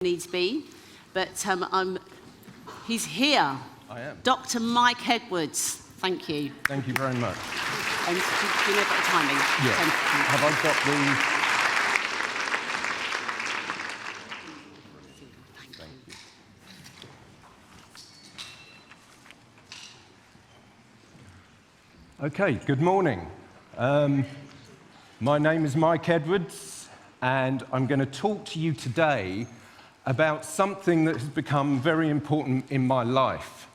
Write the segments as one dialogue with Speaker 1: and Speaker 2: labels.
Speaker 1: needs be, but he's here.
Speaker 2: I am.
Speaker 1: Dr. Mike Edwards, thank you.
Speaker 2: Thank you very much.
Speaker 1: And do you know about the timing?
Speaker 2: Yeah. Have I got the... Okay, good morning. My name is Mike Edwards, and I'm going to talk to you today about something that has become very important in my life: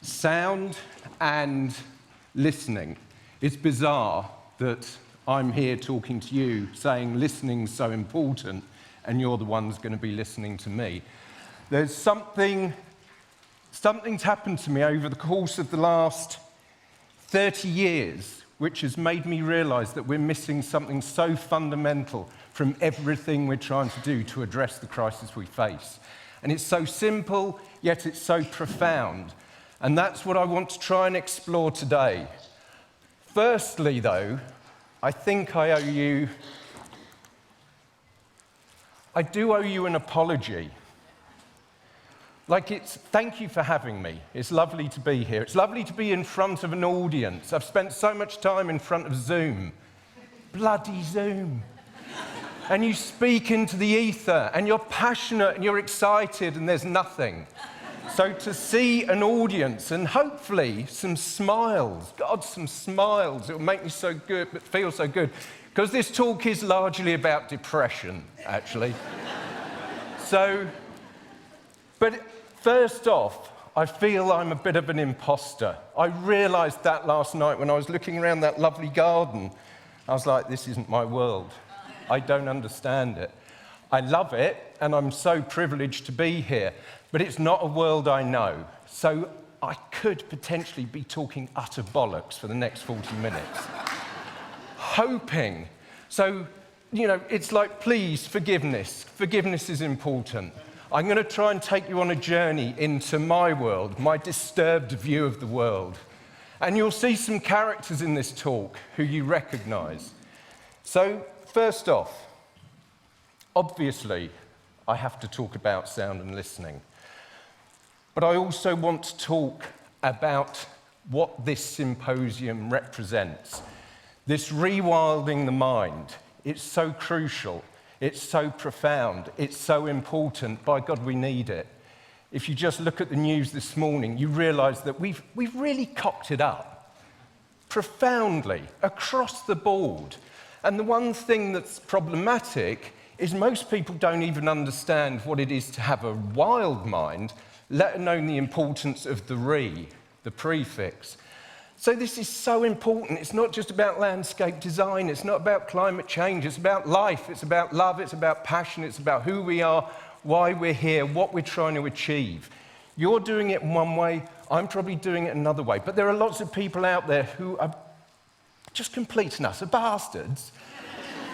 Speaker 2: sound and listening. It's bizarre that I'm here talking to you, saying listening's so important, and you're the ones going to be listening to me. There's something's happened to me over the course of the last 30 years, which has made me realize that we're missing something so fundamental from everything we're trying to do to address the crisis we face. And it's so simple, yet it's so profound. And that's what I want to try and explore today. Firstly, though, I think I do owe you an apology. Thank you for having me. It's lovely to be here. It's lovely to be in front of an audience. I've spent so much time in front of Zoom. Bloody Zoom. And you speak into the ether, and you're passionate, and you're excited, and there's nothing. So to see an audience, and hopefully some smiles, God, some smiles, it will make me so good, but feel so good. Because this talk is largely about depression, actually. But first off, I feel I'm a bit of an imposter. I realized that last night when I was looking around that lovely garden. I was like, this isn't my world. I don't understand it. I love it, and I'm so privileged to be here, but it's not a world I know. So I could potentially be talking utter bollocks for the next 40 minutes. Hoping. So, it's like, please, forgiveness. Forgiveness is important. I'm going to try and take you on a journey into my world, my disturbed view of the world. And you'll see some characters in this talk who you recognize. So, first off, obviously, I have to talk about sound and listening. But I also want to talk about what this symposium represents. This rewilding the mind. It's so crucial. It's so profound. It's so important. By God, we need it. If you just look at the news this morning, you realize that we've really cocked it up profoundly across the board. And the one thing that's problematic is most people don't even understand what it is to have a wild mind, let alone the importance of the prefix. So this is so important. It's not just about landscape design. It's not about climate change. It's about life. It's about love. It's about passion. It's about who we are, why we're here, what we're trying to achieve. You're doing it in one way. I'm probably doing it another way. But there are lots of people out there who are just complete and utter bastards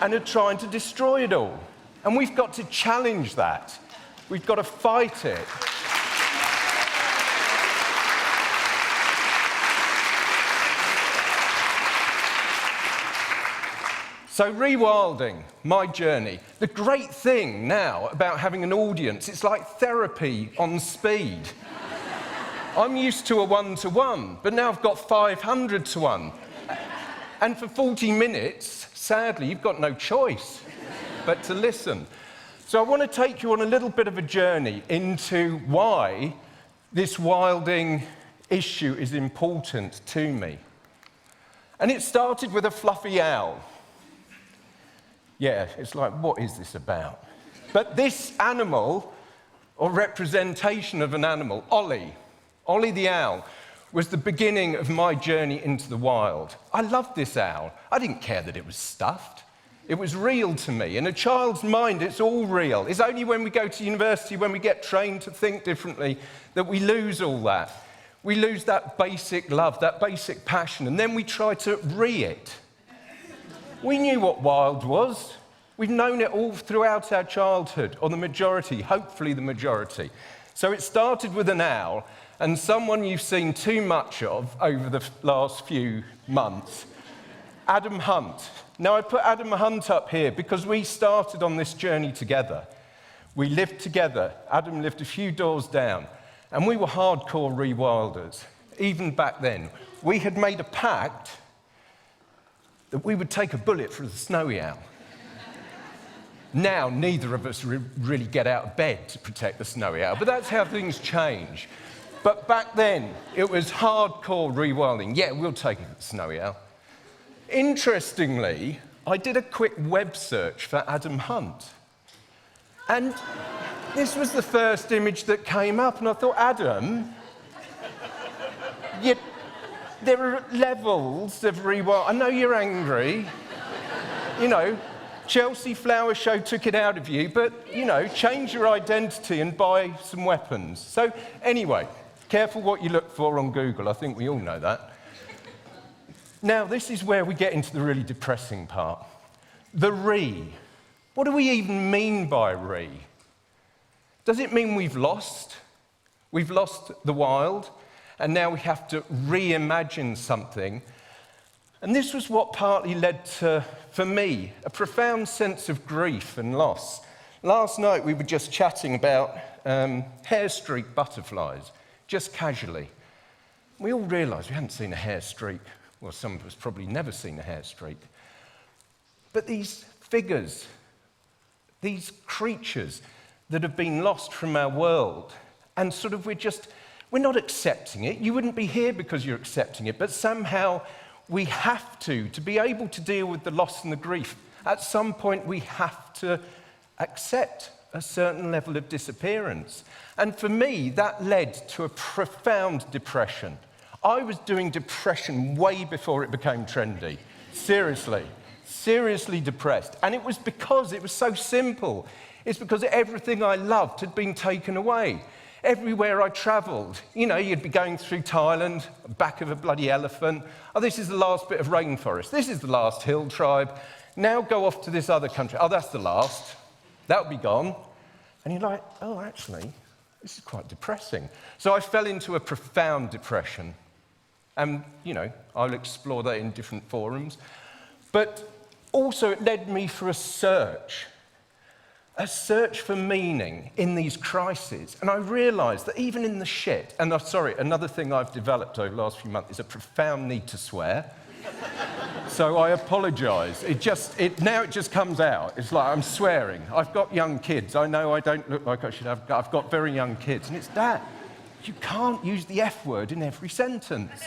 Speaker 2: and are trying to destroy it all. And we've got to challenge that. We've got to fight it. So rewilding, my journey. The great thing now about having an audience, it's like therapy on speed. I'm used to a one-to-one, but now I've got 500-to-1. And for 40 minutes, sadly, you've got no choice but to listen. So I want to take you on a little bit of a journey into why this wilding issue is important to me. And it started with a fluffy owl. Yeah, it's like, what is this about? But this animal, or representation of an animal, Ollie the owl, was the beginning of my journey into the wild. I loved this owl. I didn't care that it was stuffed. It was real to me. In a child's mind, it's all real. It's only when we go to university, when we get trained to think differently, that we lose all that. We lose that basic love, that basic passion, and then we try to it. We knew what wild was. We've known it all throughout our childhood, or the majority, hopefully the majority. So it started with an owl, and someone you've seen too much of over the last few months, Adam Hunt. Now, I put Adam Hunt up here because we started on this journey together. We lived together. Adam lived a few doors down. And we were hardcore rewilders. Even back then, we had made a pact that we would take a bullet for the snowy owl. Now, neither of us really get out of bed to protect the snowy owl, but that's how things change. But back then, it was hardcore rewilding. Yeah, we'll take the snowy owl. Interestingly, I did a quick web search for Adam Hunt. And this was the first image that came up, and I thought, Adam, there are levels of rewild. I know you're angry. You know, Chelsea Flower Show took it out of you, but, you know, change your identity and buy some weapons. So, anyway, careful what you look for on Google. I think we all know that. Now, this is where we get into the really depressing part. The re. What do we even mean by re? Does it mean we've lost? We've lost the wild, and now we have to reimagine something. And this was what partly led to, for me, a profound sense of grief and loss. Last night we were just chatting about hair streak butterflies, just casually. We all realised we hadn't seen a hair streak. Well, some of us probably never seen a hair streak. But these figures, these creatures that have been lost from our world, and sort of we're not accepting it. You wouldn't be here because you're accepting it, but somehow we have to be able to deal with the loss and the grief. At some point, we have to accept a certain level of disappearance. And for me, that led to a profound depression. I was doing depression way before it became trendy. Seriously depressed. And it was because it was so simple. It's because everything I loved had been taken away. Everywhere I travelled, you know, you'd be going through Thailand, back of a bloody elephant. Oh, this is the last bit of rainforest. This is the last hill tribe. Now go off to this other country. Oh, that's the last. That'll be gone. And you're like, oh, actually, this is quite depressing. So I fell into a profound depression. And, you know, I'll explore that in different forums. But also it led me for a search for meaning in these crises. And I realised that even in the shit, and another thing I've developed over the last few months is a profound need to swear. So I apologise. Now it just comes out. It's like I'm swearing. I've got young kids. I know I don't look like I should have. I've got very young kids. And it's that. You can't use the F word in every sentence.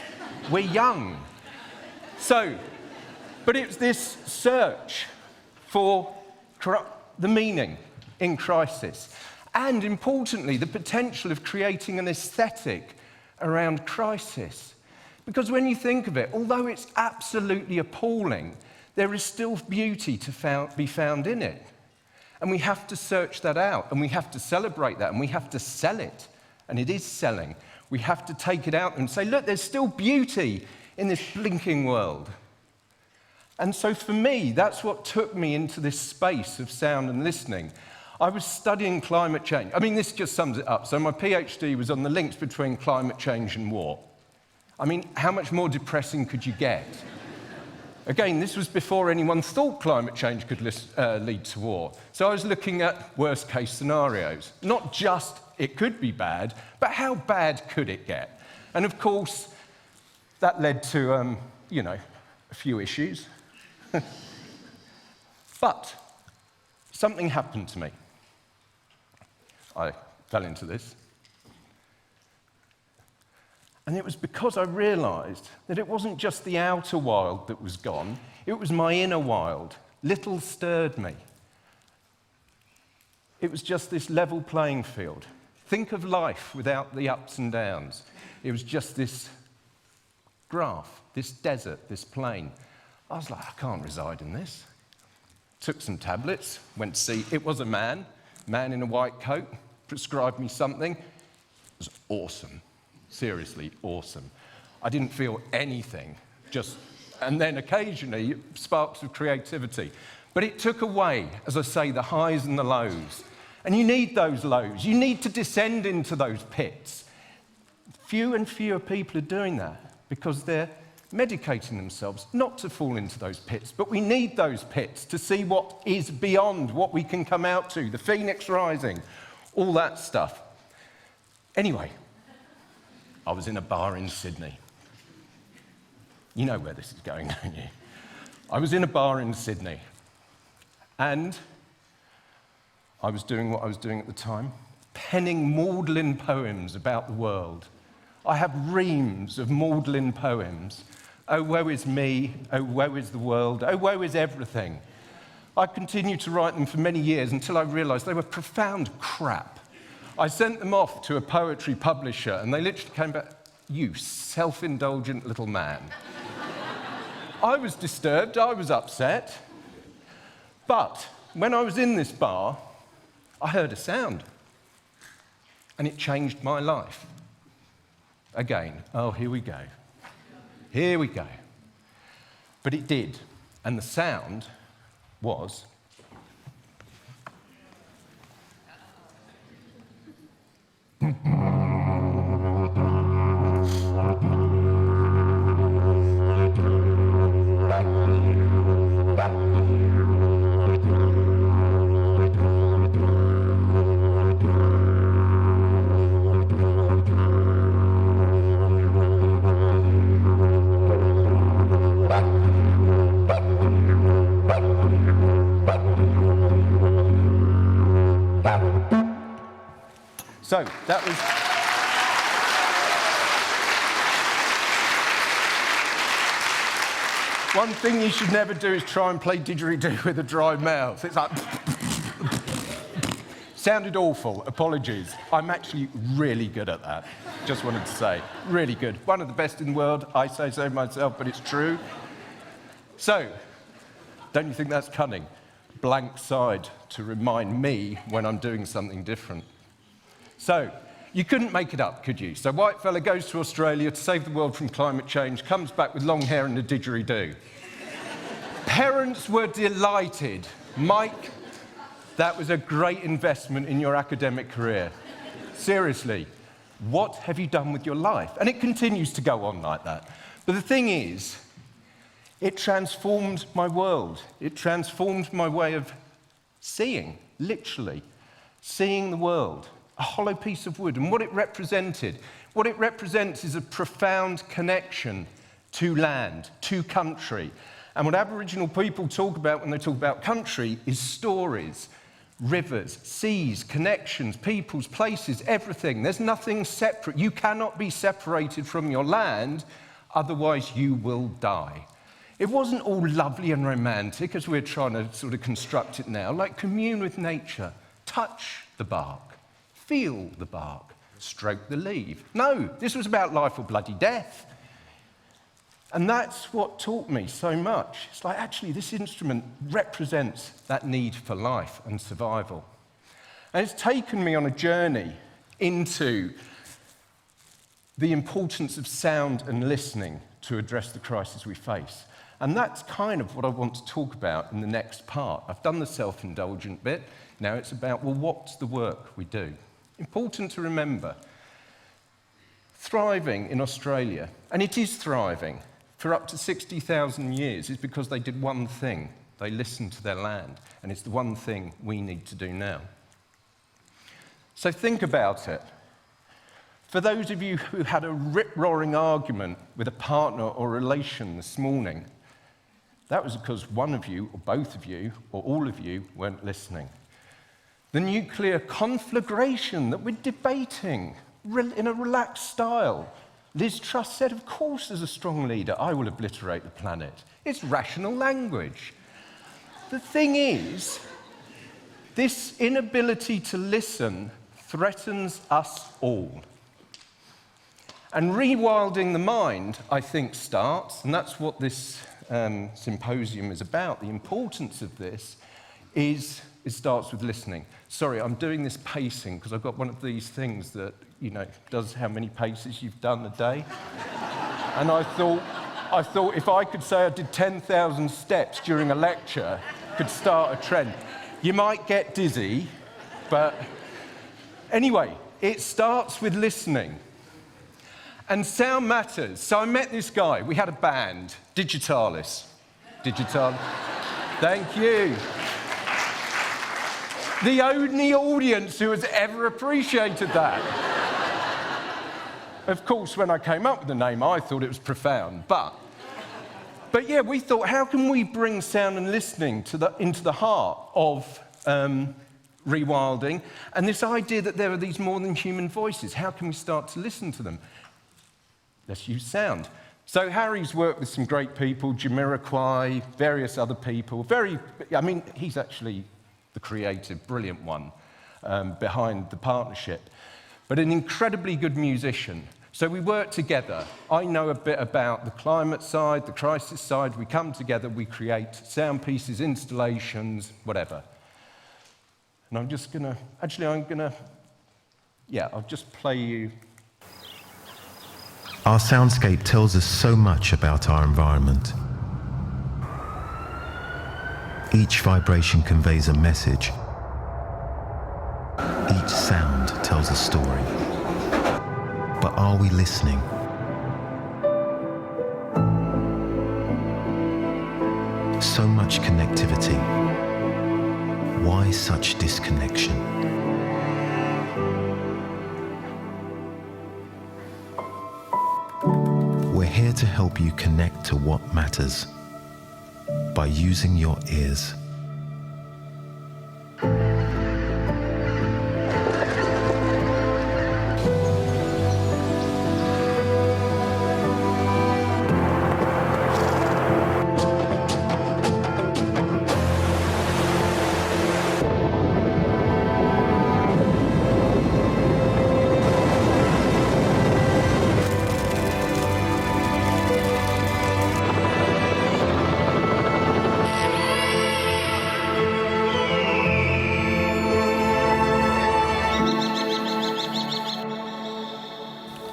Speaker 2: We're young. But it's this search for the meaning in crisis. And importantly, the potential of creating an aesthetic around crisis. Because when you think of it, although it's absolutely appalling, there is still beauty to be found in it. And we have to search that out, and we have to celebrate that, and we have to sell it. And it is selling. We have to take it out and say, look, there's still beauty in this blinking world. And so for me, that's what took me into this space of sound and listening. I was studying climate change. I mean, this just sums it up. So my PhD was on the links between climate change and war. I mean, how much more depressing could you get? Again, this was before anyone thought climate change could lead to war. So I was looking at worst-case scenarios. Not just it could be bad, but how bad could it get? And of course, that led to, a few issues. But something happened to me. I fell into this. And it was because I realised that it wasn't just the outer wild that was gone, it was my inner wild. Little stirred me. It was just this level playing field. Think of life without the ups and downs. It was just this graph, this desert, this plain. I was like, I can't reside in this. Took some tablets, went to see, it was a man in a white coat, prescribed me something. It was awesome, seriously awesome. I didn't feel anything, and then occasionally sparks of creativity. But it took away, as I say, the highs and the lows. And you need those lows. You need to descend into those pits. Few and fewer people are doing that because they're medicating themselves not to fall into those pits. But we need those pits to see what is beyond, what we can come out to, the phoenix rising, all that stuff. Anyway, I was in a bar in Sydney. You know where this is going, don't you? I was in a bar in Sydney, and I was doing what I was doing at the time, penning maudlin poems about the world. I have reams of maudlin poems. Oh, woe is me, oh, woe is the world, oh, woe is everything. I continued to write them for many years until I realized they were profound crap. I sent them off to a poetry publisher, and they literally came back, "You self-indulgent little man." I was disturbed, I was upset, but when I was in this bar, I heard a sound, and it changed my life. Again, oh, here we go. Here we go. But it did, and the sound was... So that was... One thing you should never do is try and play didgeridoo with a dry mouth. It's like... Sounded awful, apologies. I'm actually really good at that, just wanted to say. Really good. One of the best in the world, I say so myself, but it's true. So, don't you think that's cunning? Blank side to remind me when I'm doing something different. So, you couldn't make it up, could you? So, white fella goes to Australia to save the world from climate change, comes back with long hair and a didgeridoo. Parents were delighted. Mike, that was a great investment in your academic career. Seriously, what have you done with your life? And it continues to go on like that. But the thing is, it transformed my world. It transformed my way of seeing, literally, seeing the world. A hollow piece of wood, and what it represented. What it represents is a profound connection to land, to country. And what Aboriginal people talk about when they talk about country is stories, rivers, seas, connections, peoples, places, everything. There's nothing separate. You cannot be separated from your land, otherwise you will die. It wasn't all lovely and romantic as we're trying to sort of construct it now, like commune with nature, touch the bark. Feel the bark, stroke the leaf. No, this was about life or bloody death. And that's what taught me so much. It's like, actually, this instrument represents that need for life and survival. And it's taken me on a journey into the importance of sound and listening to address the crisis we face. And that's kind of what I want to talk about in the next part. I've done the self-indulgent bit. Now it's about, well, what's the work we do? Important to remember, thriving in Australia, and it is thriving, for up to 60,000 years is because they did one thing. They listened to their land, and it's the one thing we need to do now. So think about it. For those of you who had a rip-roaring argument with a partner or relation this morning, that was because one of you, or both of you, or all of you weren't listening. The nuclear conflagration that we're debating in a relaxed style. Liz Truss said, of course, as a strong leader, I will obliterate the planet. It's rational language. The thing is, this inability to listen threatens us all. And rewilding the mind, I think, starts, and that's what this symposium is about. The importance of this is it starts with listening. Sorry, I'm doing this pacing because I've got one of these things that, you know, does how many paces you've done a day. And I thought if I could say I did 10,000 steps during a lecture, could start a trend. You might get dizzy, but anyway, it starts with listening. And sound matters. So I met this guy. We had a band, Digitalis. Thank you. The only audience who has ever appreciated that. Of course, when I came up with the name, I thought it was profound. But yeah, we thought, how can we bring sound and listening into the heart of rewilding? And this idea that there are these more than human voices, how can we start to listen to them? Let's use sound. So Harry's worked with some great people, Jamiroquai, various other people. He's actually the creative, brilliant one behind the partnership, but an incredibly good musician. So we work together. I know a bit about the climate side, the crisis side. We come together, we create sound pieces, installations, whatever. And I'll just play you.
Speaker 3: Our soundscape tells us so much about our environment. Each vibration conveys a message. Each sound tells a story. But are we listening? So much connectivity. Why such disconnection? We're here to help you connect to what matters by using your ears.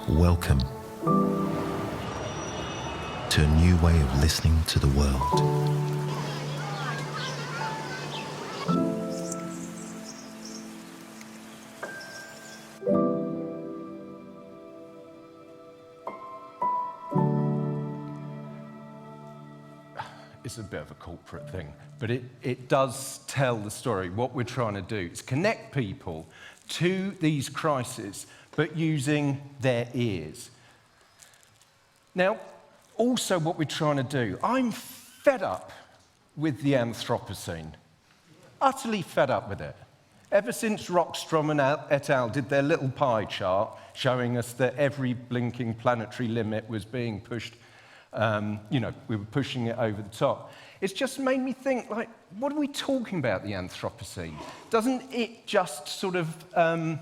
Speaker 3: Welcome to a new way of listening to the world.
Speaker 2: It's a bit of a corporate thing, but it does tell the story. What we're trying to do is connect people to these crises, but using their ears. Now, also what we're trying to do, I'm fed up with the Anthropocene. Utterly fed up with it. Ever since Rockstrom and et al. Did their little pie chart showing us that every blinking planetary limit was being pushed, we were pushing it over the top. It's just made me think, what are we talking about, the Anthropocene? Doesn't it just sort of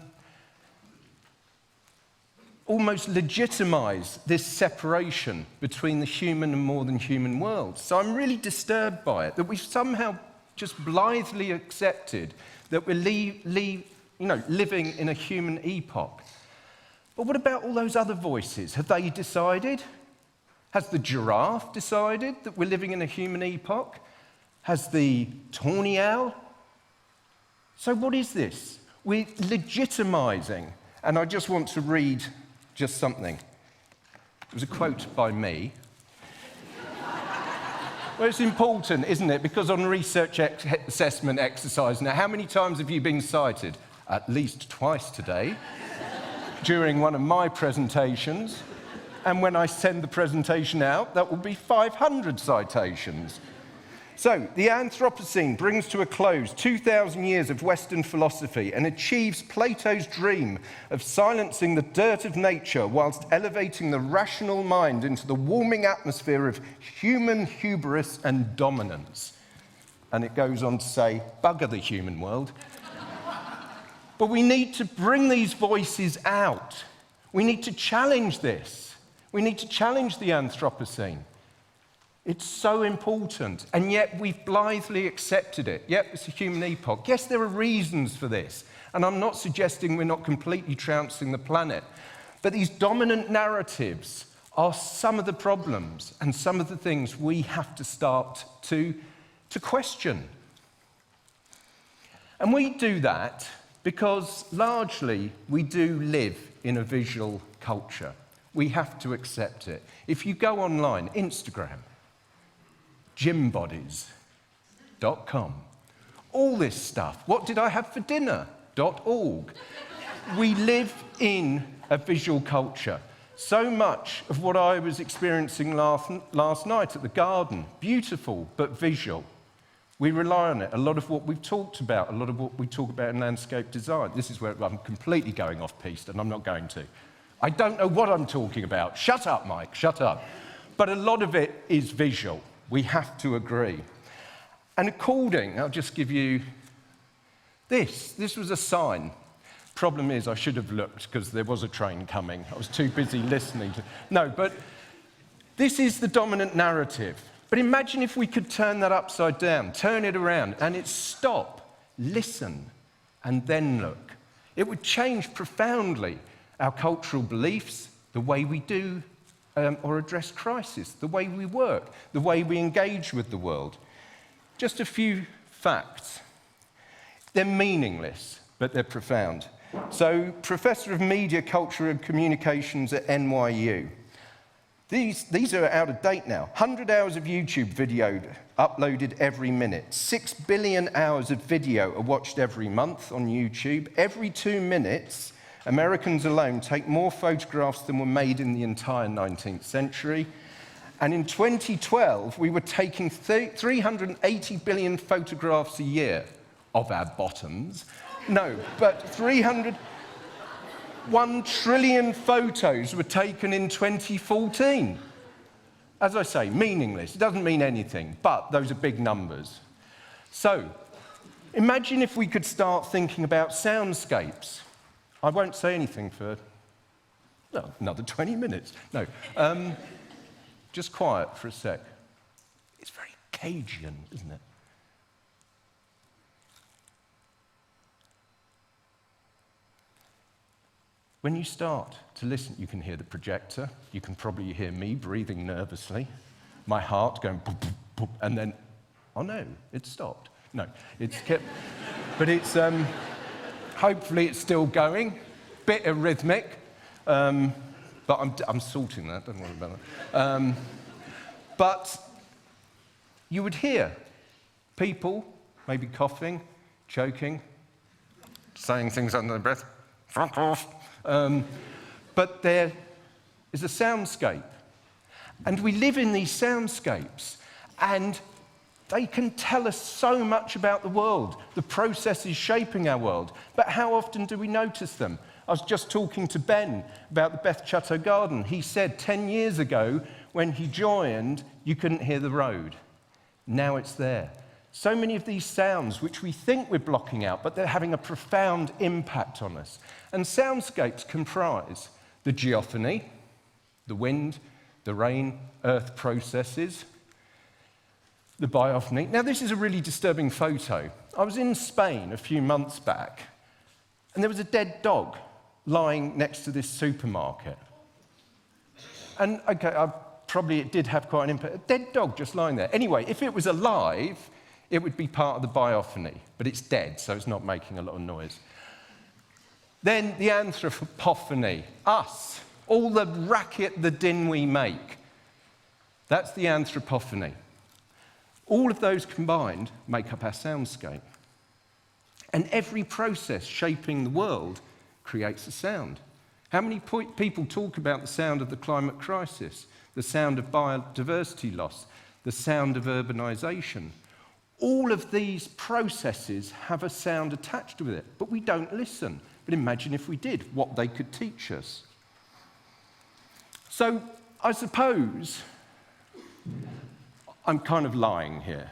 Speaker 2: almost legitimize this separation between the human and more than human worlds? So I'm really disturbed by it, that we've somehow just blithely accepted that we're living in a human epoch. But what about all those other voices? Have they decided? Has the giraffe decided that we're living in a human epoch? Has the tawny owl? So what is this? We're legitimizing, and I just want to read just something. It was a quote by me. Well, it's important, isn't it? Because on research assessment exercise, now, how many times have you been cited? At least twice today, during one of my presentations. And when I send the presentation out, that will be 500 citations. So, the Anthropocene brings to a close 2,000 years of Western philosophy and achieves Plato's dream of silencing the dirt of nature whilst elevating the rational mind into the warming atmosphere of human hubris and dominance. And it goes on to say, bugger the human world. But we need to bring these voices out. We need to challenge this. We need to challenge the Anthropocene. It's so important, and yet we've blithely accepted it. Yep, it's a human epoch. Yes, there are reasons for this, and I'm not suggesting we're not completely trouncing the planet, but these dominant narratives are some of the problems and some of the things we have to start to question. And we do that because largely we do live in a visual culture. We have to accept it. If you go online, Instagram, gymbodies.com, all this stuff. What did I have for dinner.org. We live in a visual culture. So much of what I was experiencing last night at the garden, beautiful but visual. We rely on it. A lot of what we've talked about, a lot of what we talk about in landscape design. This is where I'm completely going off piste, and I'm not going to. I don't know what I'm talking about. Shut up, Mike, shut up. But a lot of it is visual. We have to agree. And I'll just give you this. This was a sign. Problem is, I should have looked because there was a train coming. I was too busy listening to... No, but this is the dominant narrative. But imagine if we could turn that upside down, turn it around, and it's stop, listen, and then look. It would change profoundly our cultural beliefs, the way we do or address crisis, the way we work, the way we engage with the world. Just a few facts. They're meaningless, but they're profound. So, Professor of Media, Culture and Communications at NYU. These are out of date now. 100 hours of YouTube video uploaded every minute. 6 billion hours of video are watched every month on YouTube. Every 2 minutes, Americans alone take more photographs than were made in the entire 19th century. And in 2012, we were taking 380 billion photographs a year of our bottoms. No, but 1 trillion photos were taken in 2014. As I say, meaningless. It doesn't mean anything, but those are big numbers. So, imagine if we could start thinking about soundscapes. I won't say anything for another 20 minutes. No, just quiet for a sec. It's very Cajun, isn't it? When you start to listen, you can hear the projector. You can probably hear me breathing nervously, my heart going boop, boop, boop, and then, oh no, it stopped. No, it's kept, but it's, hopefully it's still going, bit arrhythmic, but I'm sorting that, don't worry about that. But you would hear people maybe coughing, choking, saying things under their breath, fuck off. But there is a soundscape. And we live in these soundscapes, and they can tell us so much about the world, the processes shaping our world. But how often do we notice them? I was just talking to Ben about the Beth Chateau Garden. He said 10 years ago, when he joined, you couldn't hear the road. Now it's there. So many of these sounds, which we think we're blocking out, but they're having a profound impact on us. And soundscapes comprise the geophony, the wind, the rain, earth processes, the biophony. Now, this is a really disturbing photo. I was in Spain a few months back, and there was a dead dog lying next to this supermarket. And, okay, probably it did have quite an impact. A dead dog just lying there. Anyway, if it was alive, it would be part of the biophony, but it's dead, so it's not making a lot of noise. Then the anthropophony, us, all the racket, the din we make. That's the anthropophony. All of those combined make up our soundscape. And every process shaping the world creates a sound. How many people talk about the sound of the climate crisis, the sound of biodiversity loss, the sound of urbanization? All of these processes have a sound attached to it, but we don't listen. But imagine if we did, what they could teach us. So I suppose I'm kind of lying here.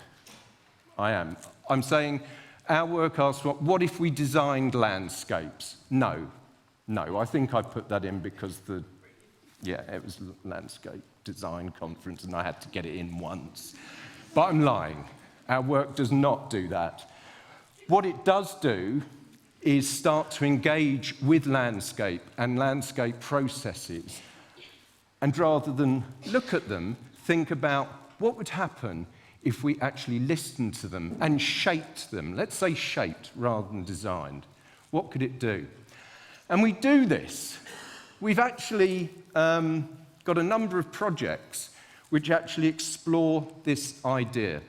Speaker 2: I am. I'm saying our work asks, what if we designed landscapes? No. I think I put that in because it was a landscape design conference and I had to get it in once. But I'm lying. Our work does not do that. What it does do is start to engage with landscape and landscape processes. And rather than look at them, think about what would happen if we actually listened to them and shaped them. Let's say shaped rather than designed. What could it do? And we do this we've actually got a number of projects which actually explore this idea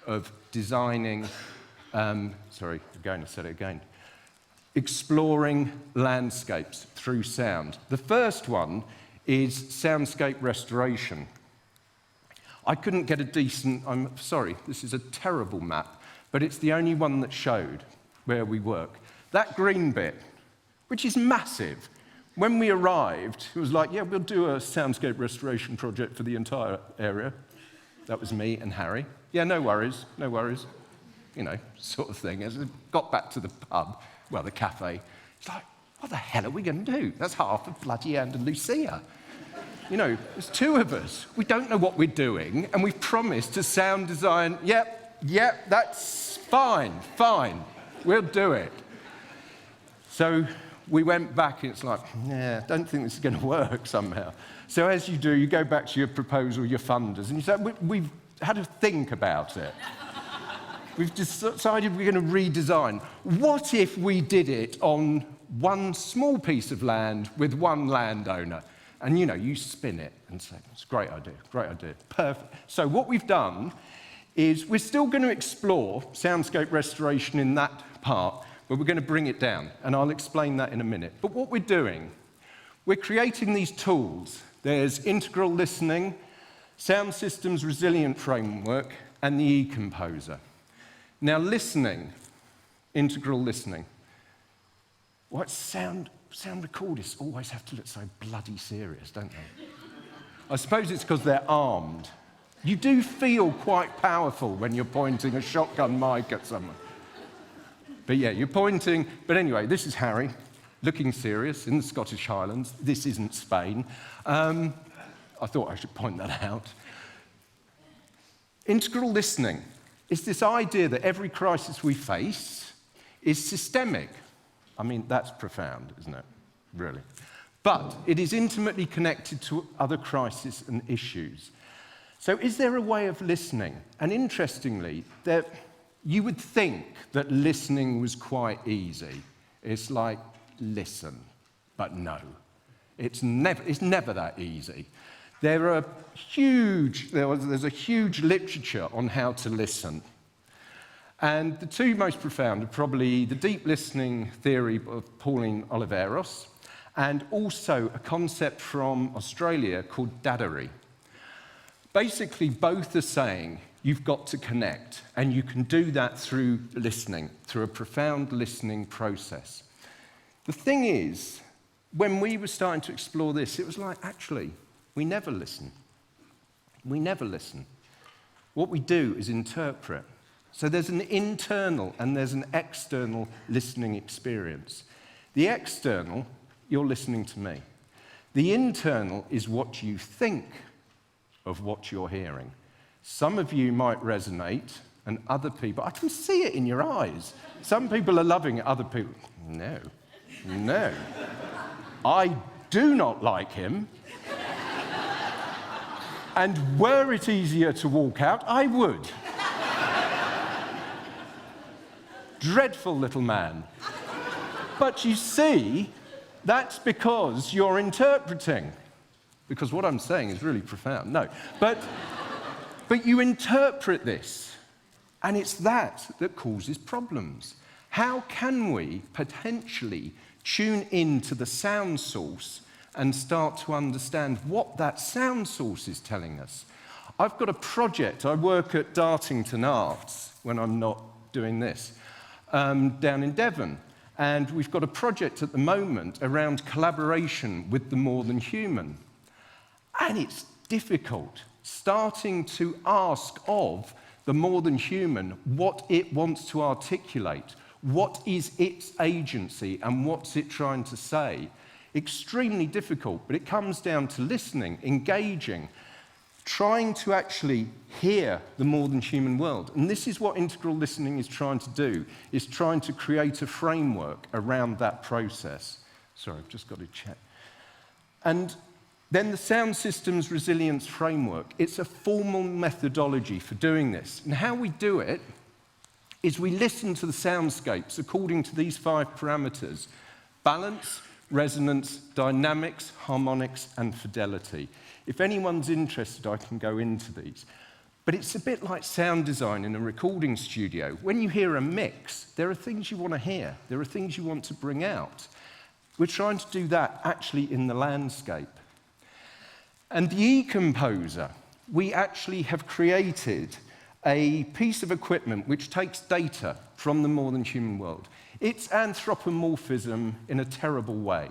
Speaker 2: of designing, exploring landscapes through sound. The first one is soundscape restoration. I couldn't get a decent, I'm sorry, this is a terrible map, but it's the only one that showed where we work. That green bit, which is massive, when we arrived, it was like, yeah, we'll do a soundscape restoration project for the entire area. That was me and Harry. Yeah, no worries, you know, sort of thing. As we got back to the pub, well, the cafe, it's like, what the hell are we going to do? That's half of bloody Andalusia. You know, there's two of us. We don't know what we're doing, and we've promised to sound design, yep, that's fine, we'll do it. So we went back, and it's like, yeah, don't think this is going to work somehow. So as you do, you go back to your proposal, your funders, and you say, we've had to think about it. We've decided we're going to redesign. What if we did it on one small piece of land with one landowner? And, you know, you spin it and say, it's a great idea, perfect. So what we've done is we're still going to explore soundscape restoration in that part, but we're going to bring it down, and I'll explain that in a minute. But what we're doing, we're creating these tools. There's integral listening, Sound Systems Resilient Framework, and the E-Composer. Now, listening, integral listening. What sound recordists always have to look so bloody serious, don't they? I suppose it's because they're armed. You do feel quite powerful when you're pointing a shotgun mic at someone. But yeah, you're pointing. But anyway, this is Harry, looking serious in the Scottish Highlands. This isn't Spain. I thought I should point that out. Integral listening is this idea that every crisis we face is systemic. I mean, that's profound, isn't it? Really. But it is intimately connected to other crises and issues. So is there a way of listening? And interestingly, you would think that listening was quite easy. It's like, listen. But no, it's never that easy. There's a huge literature on how to listen. And the two most profound are probably the deep listening theory of Pauline Oliveros and also a concept from Australia called daddery. Basically, both are saying you've got to connect, and you can do that through listening, through a profound listening process. The thing is, when we were starting to explore this, it was like, actually, we never listen. We never listen. What we do is interpret. So there's an internal and there's an external listening experience. The external, you're listening to me. The internal is what you think of what you're hearing. Some of you might resonate, and other people, I can see it in your eyes. Some people are loving it, other people, no. I do not like him. And were it easier to walk out, I would. Dreadful little man. But you see, that's because you're interpreting. Because what I'm saying is really profound. No, but you interpret this, and it's that causes problems. How can we potentially tune into the sound source and start to understand what that sound source is telling us? I've got a project. I work at Dartington Arts when I'm not doing this, down in Devon. And we've got a project at the moment around collaboration with the more than human. And it's difficult starting to ask of the more than human what it wants to articulate, what is its agency, and what's it trying to say. Extremely difficult, but it comes down to listening, engaging, trying to actually hear the more than human world. And this is what integral listening is trying to do, is trying to create a framework around that process. Sorry, I've just got to check. And then the Sound Systems Resilience Framework, it's a formal methodology for doing this. And how we do it is we listen to the soundscapes according to these 5 parameters: balance, resonance, dynamics, harmonics, and fidelity. If anyone's interested, I can go into these. But it's a bit like sound design in a recording studio. When you hear a mix, there are things you want to hear. There are things you want to bring out. We're trying to do that actually in the landscape. And the E-Composer, we actually have created a piece of equipment which takes data from the more than human world. It's anthropomorphism in a terrible way.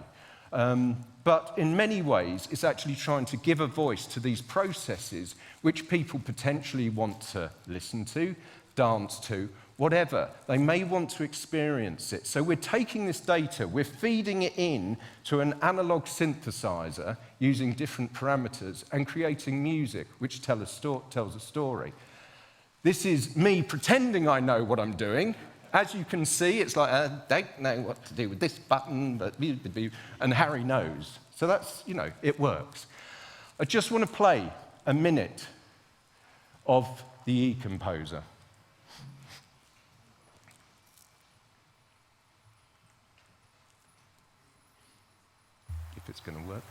Speaker 2: But in many ways, it's actually trying to give a voice to these processes which people potentially want to listen to, dance to, whatever. They may want to experience it. So we're taking this data, we're feeding it in to an analog synthesizer using different parameters and creating music which tells a story. This is me pretending I know what I'm doing. As you can see, it's like, I don't know what to do with this button, but and Harry knows. So that's, it works. I just want to play a minute of the E-Composer. If it's going to work.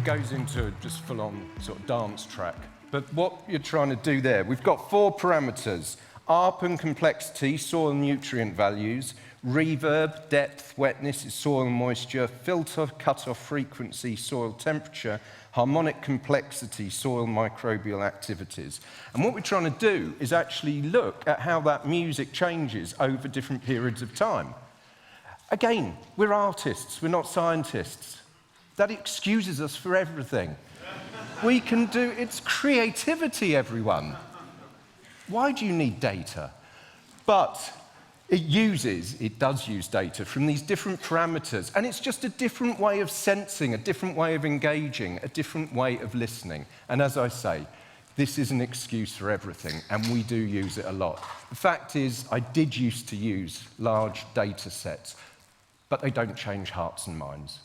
Speaker 2: Goes into just full-on sort of dance track. But what you're trying to do there, we've got 4 parameters: ARP and complexity, soil nutrient values; reverb, depth, wetness is soil moisture; filter, cutoff frequency, soil temperature; harmonic complexity, soil microbial activities. And what we're trying to do is actually look at how that music changes over different periods of time. Again, we're artists, we're not scientists. That excuses us for everything. We can do, it's creativity, everyone. Why do you need data? But it does use data from these different parameters, and it's just a different way of sensing, a different way of engaging, a different way of listening. And as I say, this is an excuse for everything, and we do use it a lot. The fact is, I did used to use large data sets, but they don't change hearts and minds.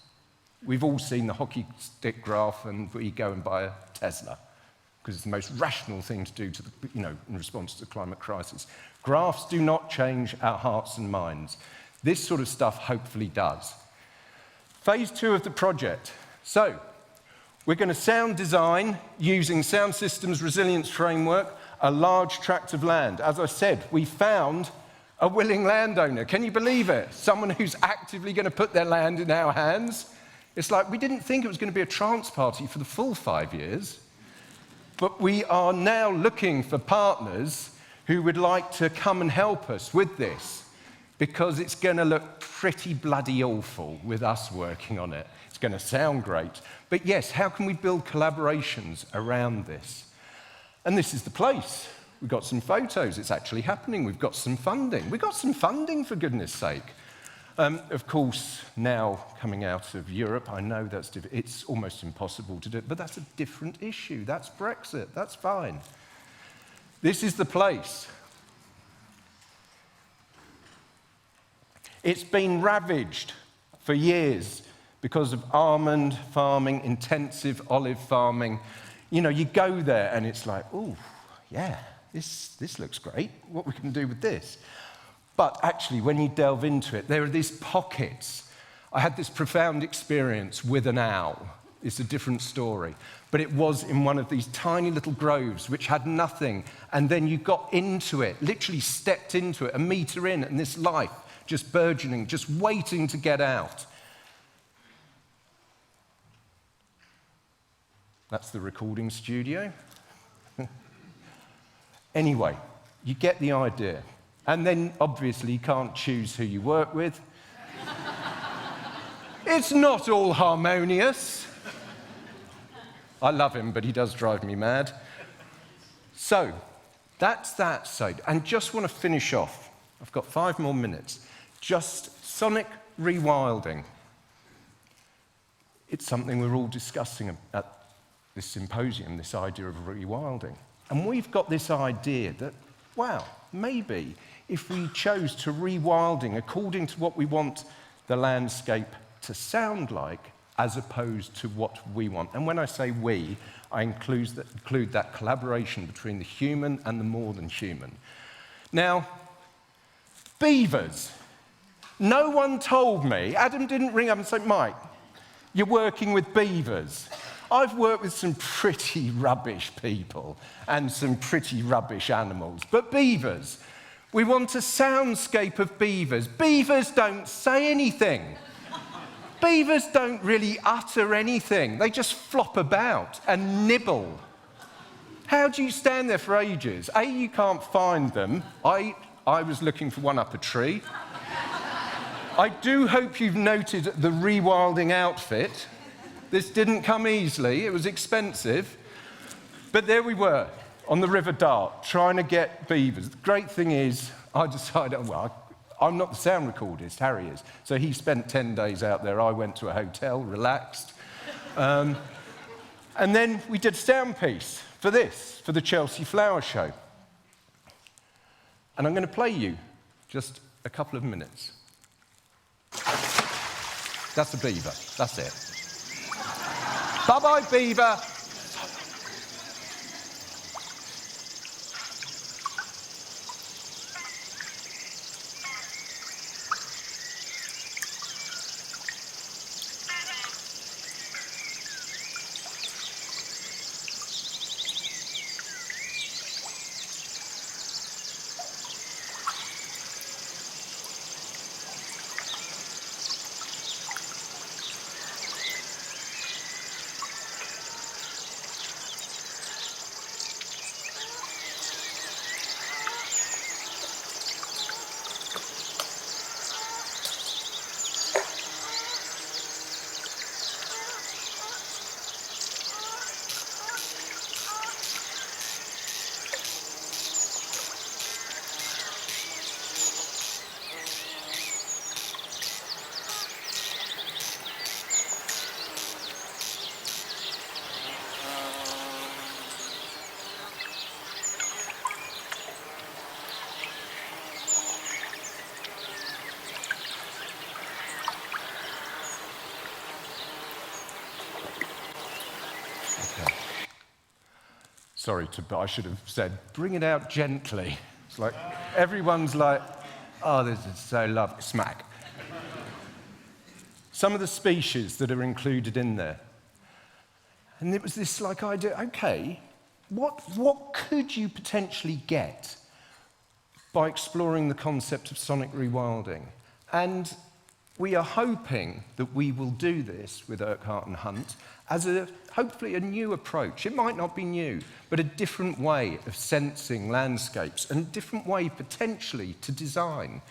Speaker 2: We've all seen the hockey stick graph, and we go and buy a Tesla, because it's the most rational thing to do in response to the climate crisis. Graphs do not change our hearts and minds. This sort of stuff hopefully does. Phase 2 of the project. So, we're going to sound design using Sound Systems Resilience Framework a large tract of land. As I said, we found a willing landowner. Can you believe it? Someone who's actively going to put their land in our hands. It's like we didn't think it was going to be a trance party for the full 5 years, but we are now looking for partners who would like to come and help us with this, because it's going to look pretty bloody awful with us working on it. It's going to sound great. But yes, how can we build collaborations around this? And this is the place. We've got some photos. It's actually happening. We've got some funding. We've got some funding, for goodness sake. Of course, now coming out of Europe, I know it's almost impossible to do it, but that's a different issue. That's Brexit. That's fine. This is the place. It's been ravaged for years because of almond farming, intensive olive farming. You know, you go there and it's like, oh, yeah, this looks great. What we can do with this? But actually, when you delve into it, there are these pockets. I had this profound experience with an owl. It's a different story. But it was in one of these tiny little groves which had nothing. And then you got into it, literally stepped into it, a meter in, and this life just burgeoning, just waiting to get out. That's the recording studio. Anyway, you get the idea. And then, obviously, you can't choose who you work with. It's not all harmonious. I love him, but he does drive me mad. So, that's that side. And just want to finish off. I've got 5 more minutes. Just sonic rewilding. It's something we're all discussing at this symposium, this idea of rewilding. And we've got this idea that, wow, maybe if we chose to rewilding according to what we want the landscape to sound like, as opposed to what we want. And when I say we, I include that collaboration between the human and the more than human. Now, beavers. No one told me, Adam didn't ring up and say, Mike, you're working with beavers. I've worked with some pretty rubbish people and some pretty rubbish animals, but beavers, we want a soundscape of beavers. Beavers don't say anything. Beavers don't really utter anything. They just flop about and nibble. How do you stand there for ages? A, you can't find them. I was looking for one up a tree. I do hope you've noted the rewilding outfit. This didn't come easily. It was expensive. But there we were, on the River Dart, trying to get beavers. The great thing is, I decided, well, I'm not the sound recordist, Harry is. So he spent 10 days out there. I went to a hotel, relaxed. And then we did a sound piece for this, for the Chelsea Flower Show. And I'm going to play you just a couple of minutes. That's a beaver. That's it. Bye-bye, beaver. Sorry, but I should have said, bring it out gently. It's like, everyone's like, oh, this is so lovely, smack. Some of the species that are included in there. And it was this like idea, okay, what could you potentially get by exploring the concept of sonic rewilding? And we are hoping that we will do this with Urquhart and Hunt as hopefully a new approach. It might not be new, but a different way of sensing landscapes and a different way potentially to design.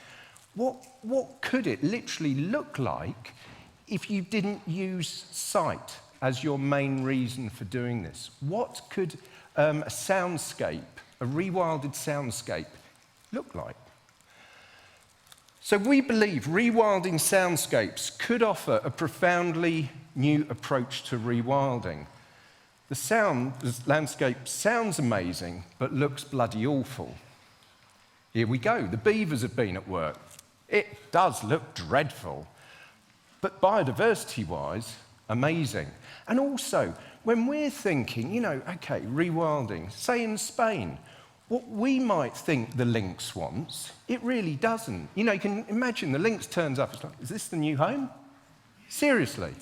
Speaker 2: What could it literally look like if you didn't use sight as your main reason for doing this? What could a soundscape, a rewilded soundscape, look like? So we believe rewilding soundscapes could offer a profoundly new approach to rewilding. The landscape sounds amazing, but looks bloody awful. Here we go. The beavers have been at work. It does look dreadful, but biodiversity-wise, amazing. And also, when we're thinking, you know, okay, rewilding, say in Spain, what we might think the lynx wants, it really doesn't. You know, you can imagine the lynx turns up, it's like, is this the new home? Seriously?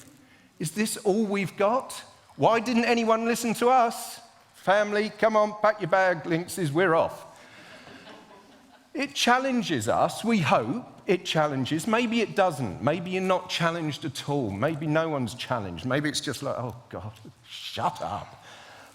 Speaker 2: Is this all we've got? Why didn't anyone listen to us? Family, come on, pack your bag, lynxes, we're off. It challenges us, we hope it challenges. Maybe it doesn't. Maybe you're not challenged at all. Maybe no one's challenged. Maybe it's just like, oh God, shut up.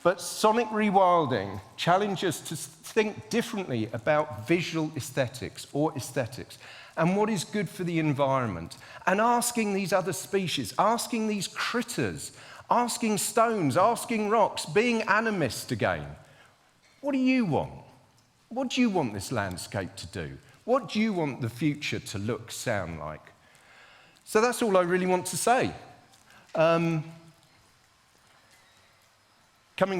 Speaker 2: But sonic rewilding challenges us to think differently about visual aesthetics or aesthetics and what is good for the environment. And asking these other species, asking these critters, asking stones, asking rocks, being animist again. What do you want? What do you want this landscape to do? What do you want the future to look, sound like? So that's all I really want to say. Coming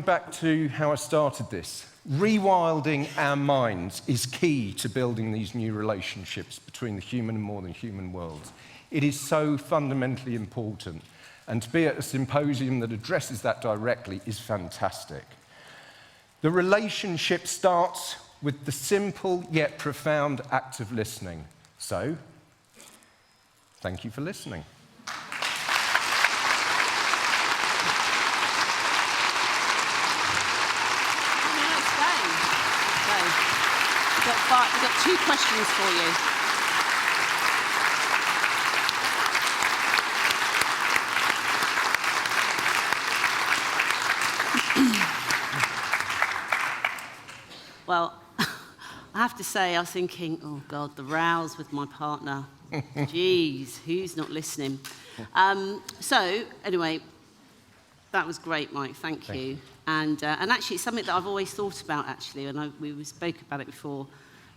Speaker 2: back to how I started this, rewilding our minds is key to building these new relationships between the human and more than human worlds. It is so fundamentally important, and to be at a symposium that addresses that directly is fantastic. The relationship starts with the simple yet profound act of listening. So, thank you for listening.
Speaker 1: We've got 2 questions for you. Well, I have to say, I was thinking, oh God, the rows with my partner. Jeez, who's not listening? So, anyway, that was great, Mike. Thank you. And actually, it's something that I've always thought about, actually, and we spoke about it before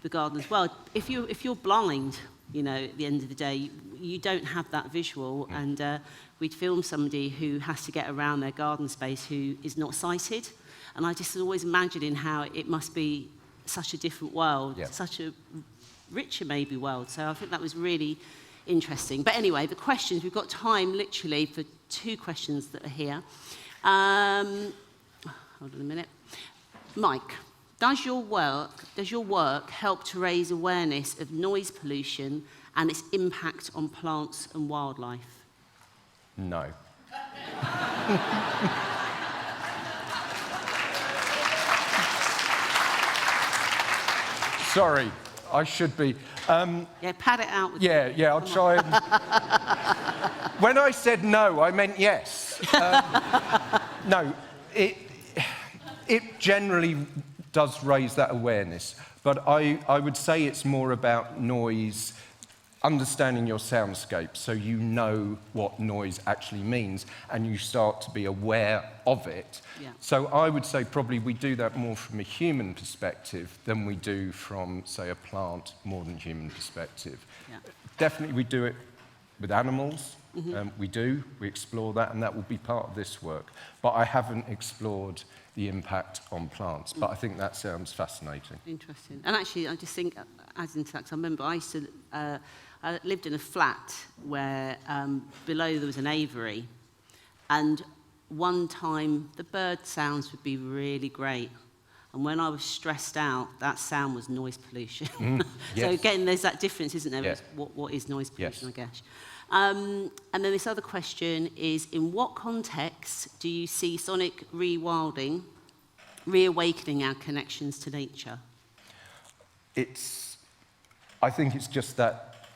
Speaker 1: the garden as well. If you're blind, you know, at the end of the day, you don't have that visual, and we'd film somebody who has to get around their garden space who is not sighted, and I just always imagining how it must be such a different world, such a richer maybe world. So I think that was really interesting. But anyway, the questions, we've got time literally for 2 questions that are here. Hold on a minute. Mike, does your work help to raise awareness of noise pollution and its impact on plants and wildlife?
Speaker 2: No. Sorry, I should be.
Speaker 1: Yeah, pad it out.
Speaker 2: Yeah, I'll try and... When I said no, I meant yes. No, it generally does raise that awareness, but I would say it's more about noise, understanding your soundscape so you know what noise actually means and you start to be aware of it. Yeah. So I would say probably we do that more from a human perspective than we do from, say, a plant more than human perspective. Yeah. Definitely we do it with animals. Mm-hmm. We explore that, and that will be part of this work. But I haven't explored the impact on plants, but I think that sounds fascinating.
Speaker 1: Interesting. And actually, I just think, as into that, I remember I used to, I lived in a flat where below there was an aviary, and one time the bird sounds would be really great. And when I was stressed out, that sound was noise pollution. Yes. So again, there's that difference, isn't there? Yes. What is noise pollution, yes. I guess. And then this other question is, in what context do you see sonic rewilding reawakening our connections to nature?
Speaker 2: I think it's just that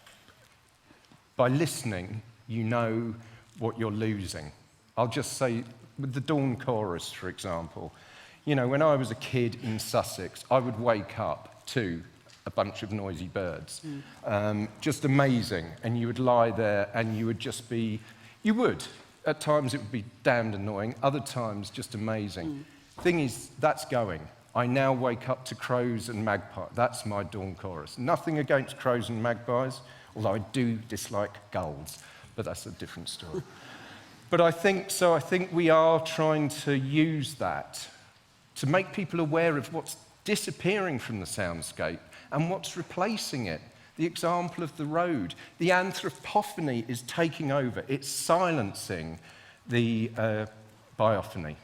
Speaker 2: by listening, you know what you're losing. I'll just say, with the dawn chorus, for example, you know, when I was a kid in Sussex, I would wake up to a bunch of noisy birds. Just amazing. And you would lie there and you would just be, at times it would be damned annoying, other times just amazing. Thing is, that's going. I now wake up to crows and magpies. That's my dawn chorus. Nothing against crows and magpies, although I do dislike gulls, but that's a different story. But I think we are trying to use that to make people aware of what's disappearing from the soundscape and what's replacing it. The example of the road. The anthropophany is taking over. It's silencing the biophony.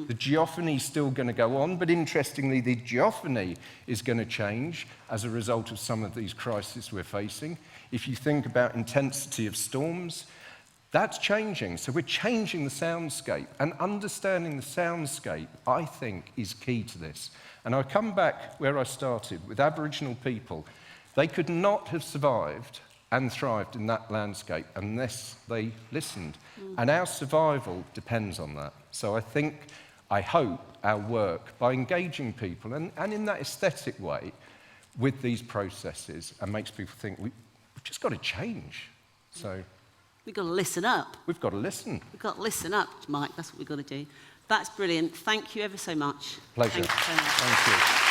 Speaker 2: The geophony is still going to go on, but interestingly, the geophony is going to change as a result of some of these crises we're facing. If you think about intensity of storms, that's changing. So we're changing the soundscape, and understanding the soundscape, I think, is key to this. And I come back where I started with Aboriginal people. They could not have survived and thrived in that landscape unless they listened. And our survival depends on that. So I hope our work, by engaging people, and in that aesthetic way, with these processes, and makes people think, we've just got to change. So
Speaker 1: We've got to listen up.
Speaker 2: we've got to listen.
Speaker 1: We've got to listen up, Mike. That's what we've got to do. That's brilliant. Thank you ever so much.
Speaker 2: Pleasure.
Speaker 1: Thank you so much.
Speaker 2: Thank you.